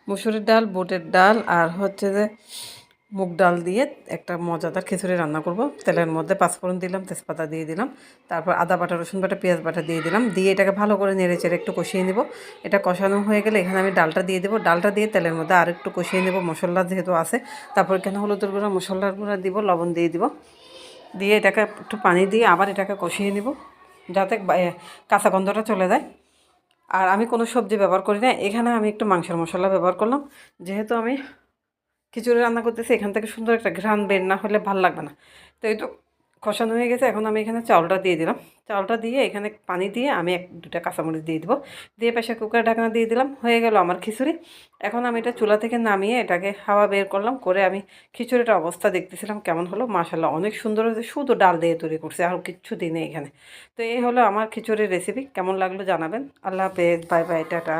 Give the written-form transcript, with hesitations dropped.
মুসুরির ডাল, বুটের ডাল আর হচ্ছে যে মুগ ডাল দিয়ে একটা মজাদার খিচুড়ি রান্না করব। তেলের মধ্যে পাঁচফোড়ন দিলাম, তেজপাতা দিয়ে দিলাম, তারপর আদা বাটা, রসুন বাটা, পেঁয়াজ বাটা দিয়ে দিলাম, দিয়ে এটাকে ভালো করে নেড়ে চেড়ে একটু কষিয়ে নিব। এটা কষানো হয়ে গেলে এখানে আমি ডালটা দিয়ে দেবো। ডালটা দিয়ে তেলের মধ্যে আর একটু কষিয়ে নেব, মশলা যেহেতু আছে। তারপর এখানে হলুদের গুঁড়া, মশলার গুঁড়া দিব, লবণ দিয়ে দিব, দিয়ে এটাকে একটু পানি দিয়ে আবার এটাকে কষিয়ে নিব যাতে কাঁচা গন্ধটা চলে যায়। আর আমি কোনো সবজি ব্যবহার করি না, এখানে আমি একটু মাংসের মশলা ব্যবহার করলাম। যেহেতু আমি খিচুড়ি রান্না করতেছি, এখান থেকে সুন্দর একটা ঘ্রাণ বের না হলে ভাল লাগবে না। তো এই তো কষানো হয়ে গেছে, এখন আমি এখানে চাউলটা দিয়ে দিলাম। চাউলটা দিয়ে এখানে পানি দিয়ে আমি এক দুটা কাঁচামরিচ দিয়ে দিব, দিয়ে প্রেসার কুকার ঢাকনা দিয়ে দিলাম। হয়ে গেল আমার খিচুড়ি। এখন আমি এটা চুলা থেকে নামিয়ে এটাকে হাওয়া বের করলাম, করে আমি খিচুড়িটার অবস্থা দেখতেছিলাম কেমন হলো। মাশাআল্লাহ অনেক সুন্দর হয়েছে, শুধু ডাল দিয়ে তৈরি করছে, আর কিচ্ছু দিই নেই এখানে। তো এই হলো আমার খিচুড়ির রেসিপি। কেমন লাগলো জানাবেন। আল্লাহ হাফেজ, বাই বাই, টাটা।